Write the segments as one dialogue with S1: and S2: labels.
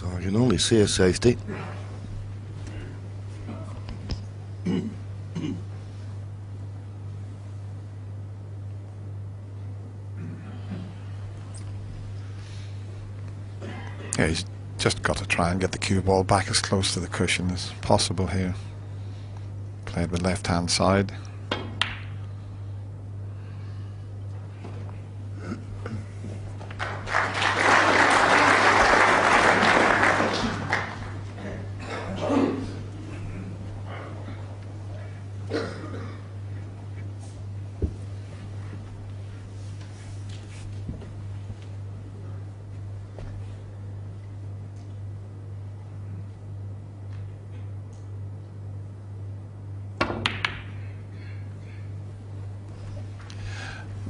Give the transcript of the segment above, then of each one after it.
S1: So I can only see a safety.
S2: Yeah, he's just got to try and get the cue ball back as close to the cushion as possible here. Played with left hand side.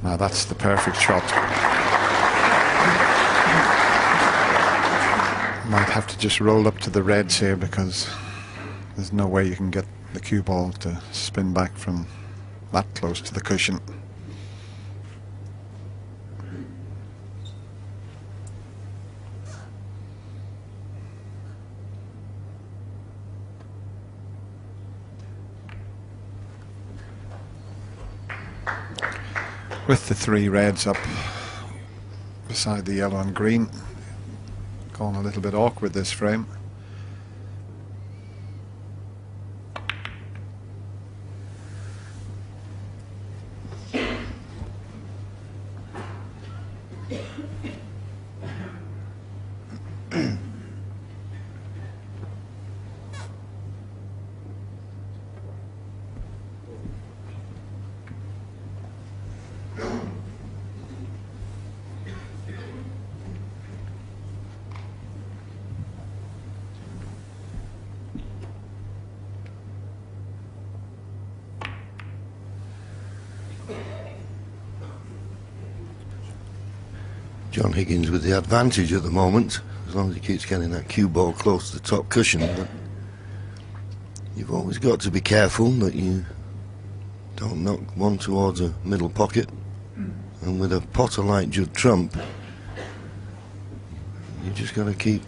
S2: Now that's the perfect shot. Might have to just roll up to the reds here because there's no way you can get the cue ball to spin back from that close to the cushion. With the three reds up beside the yellow and green, going a little bit awkward this frame.
S1: John Higgins with the advantage at the moment, as long as he keeps getting that cue ball close to the top cushion. But you've always got to be careful that you don't knock one towards a middle pocket. And with a potter like Judd Trump, you just got to keep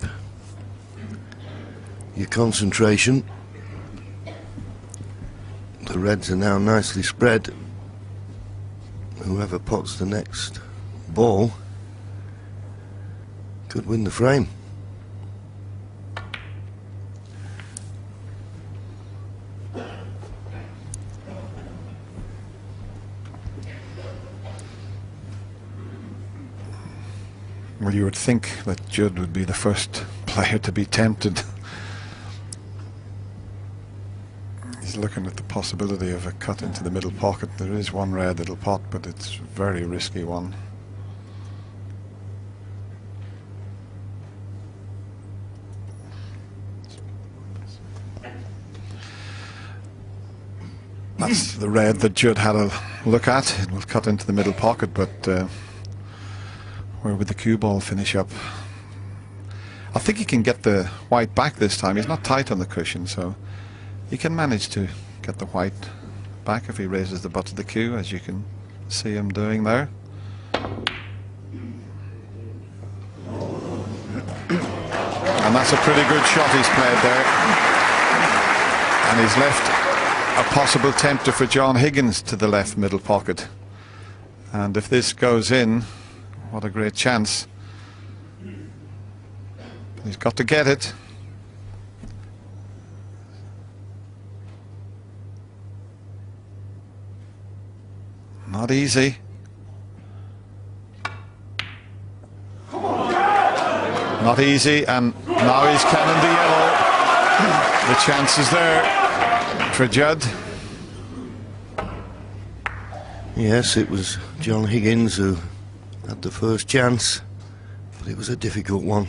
S1: your concentration. The reds are now nicely spread. Whoever pots the next ball could win the frame.
S2: Well, you would think that Judd would be the first player to be tempted. He's looking at the possibility of a cut into the middle pocket. There is one red little pot, but it's a very risky one. That's the red that Judd had a look at. It will cut into the middle pocket, but where would the cue ball finish up? I think he can get the white back this time. He's not tight on the cushion, so he can manage to get the white back if he raises the butt of the cue, as you can see him doing there. And that's a pretty good shot he's played there. And he's left a possible tempter for John Higgins to the left middle pocket. And if this goes in, what a great chance. But he's got to get it. Not easy. Not easy, and now he's cannon the yellow. The chance is there for Judd.
S1: Yes, it was John Higgins who had the first chance, but it was a difficult one.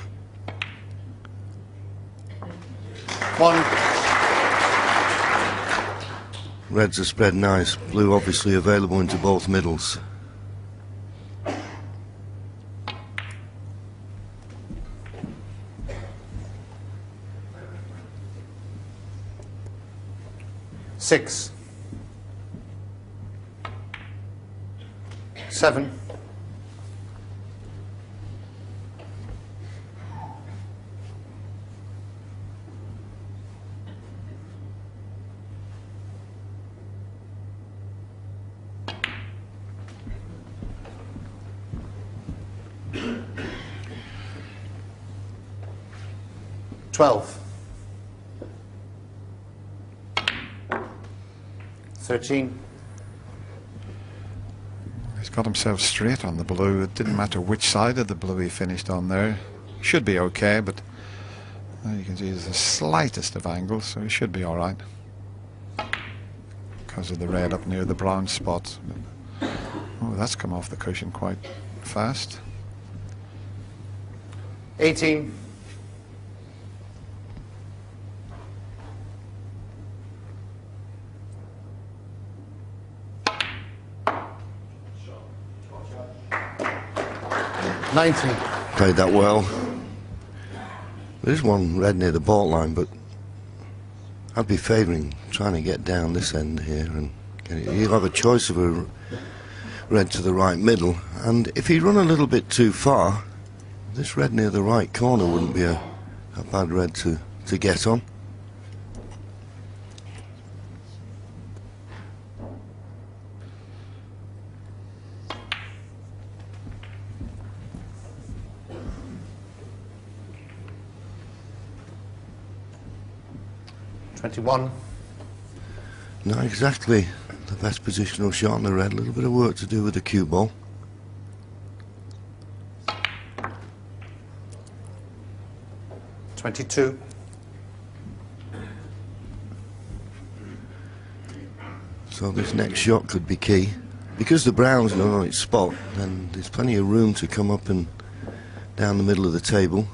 S1: Reds are spread nice. Blue obviously available into both middles.
S3: Six. 7. 12. 13.
S2: He's got himself straight on the blue. It didn't matter which side of the blue he finished on there. Should be okay, but you can see there's the slightest of angles, so he should be all right because of the red up near the brown spots. Oh, that's come off the cushion quite fast.
S3: 18.
S1: Played that well. There's one red near the baulk line, but I'd be favouring trying to get down this end here and get it. You'll have a choice of a red to the right middle, and if he run a little bit too far, this red near the right corner wouldn't be a bad red to get on. Not exactly the best positional shot on the red. A little bit of work to do with the cue ball.
S3: .22.
S1: So this next shot could be key. Because the brown's not on its spot, then there's plenty of room to come up and down the middle of the table,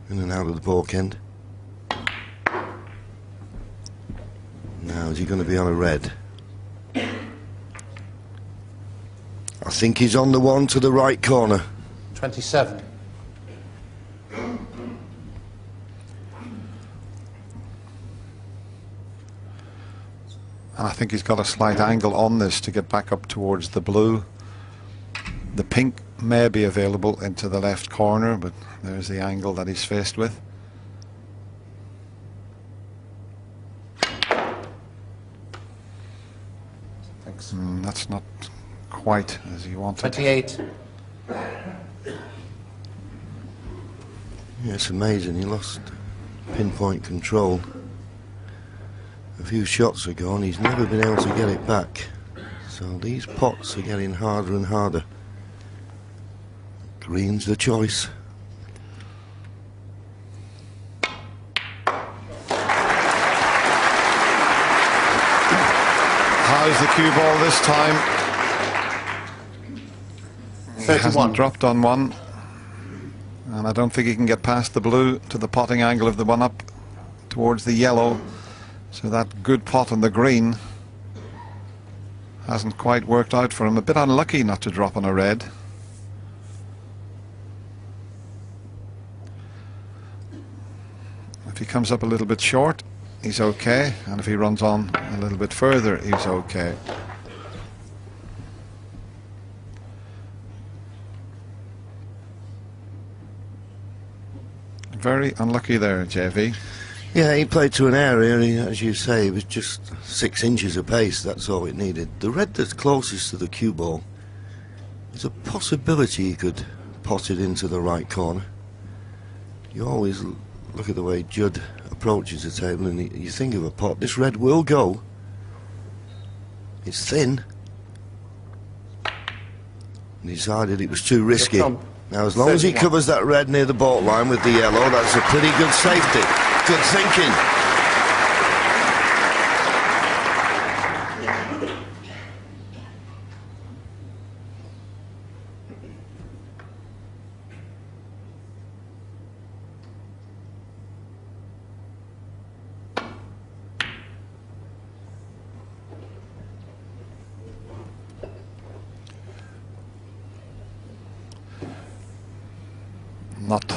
S1: in and out of the baulk end. Now, is he going to be on a red? I think he's on the one to the right corner.
S3: 27.
S2: And I think he's got a slight angle on this to get back up towards the blue. The pink may be available into the left corner, but there's the angle that he's faced with. That's not quite as he wanted.
S3: 28.
S1: Yeah, it's amazing. He lost pinpoint control a few shots ago, and he's never been able to get it back. So these pots are getting harder and harder. Green's the choice.
S2: How's the cue ball this time?
S3: 31.
S2: He hasn't dropped on one, and I don't think he can get past the blue to the potting angle of the one up towards the yellow. So that good pot on the green hasn't quite worked out for him. A bit unlucky not to drop on a red. If he comes up a little bit short, he's okay, and if he runs on a little bit further, he's okay. Very unlucky there, JV.
S1: Yeah, he played to an area, and as you say, it was just 6 inches of pace, that's all it needed. The red that's closest to the cue ball, there's a possibility he could pot it into the right corner. You always look at the way Judd approaches the table and you think of a pot. This red will go. It's thin. And he decided it was too risky. Now, as long as he covers that red near the baulk line with the yellow, that's a pretty good safety. Good thinking.
S2: Not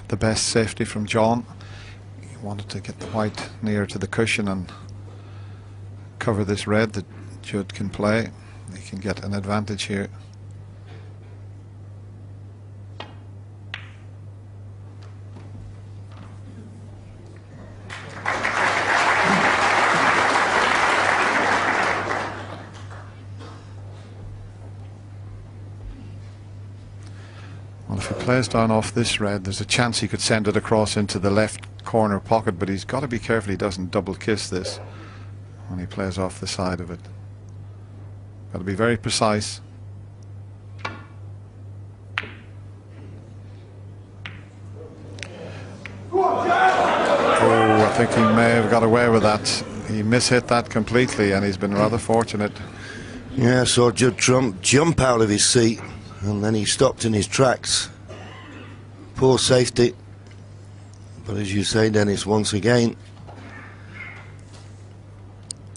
S2: the best safety from John. He wanted to get the white near to the cushion and cover this red that Judd can play. He can get an advantage here. Well, if he plays down off this red, there's a chance he could send it across into the left corner pocket, but he's got to be careful he doesn't double kiss this when he plays off the side of it. Got to be very precise. Oh, I think he may have got away with that. He mishit that completely, and he's been rather fortunate.
S1: Yeah, saw Judd Trump jump out of his seat, and then he stopped in his tracks. Poor safety. But as you say, Dennis, once again,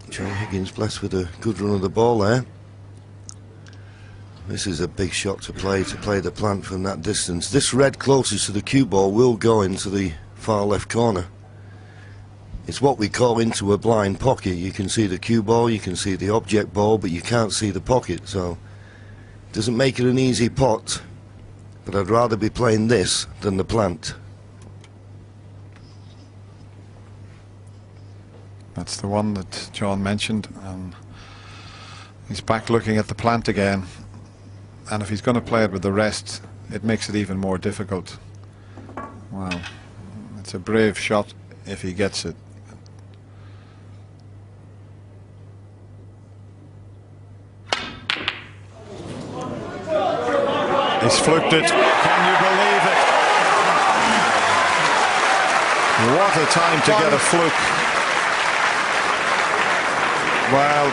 S1: John Higgins blessed with a good run of the ball there. This is a big shot to play the plant from that distance. This red closest to the cue ball will go into the far left corner. It's what we call into a blind pocket. You can see the cue ball, you can see the object ball, but you can't see the pocket, so it doesn't make it an easy pot, but I'd rather be playing this than the plant.
S2: That's the one that John mentioned, and he's back looking at the plant again, and if he's going to play it with the rest, it makes it even more difficult. Well, it's a brave shot if he gets it. He's fluked it. Can you believe it? What a time to get a fluke. Well,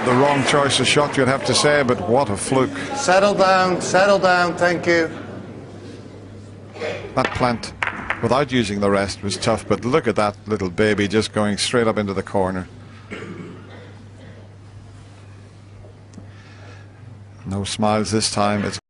S2: the wrong choice of shot, you'd have to say, but what a fluke.
S3: Settle down, thank you.
S2: That plant, without using the rest, was tough, but look at that little baby just going straight up into the corner. No smiles this time. It's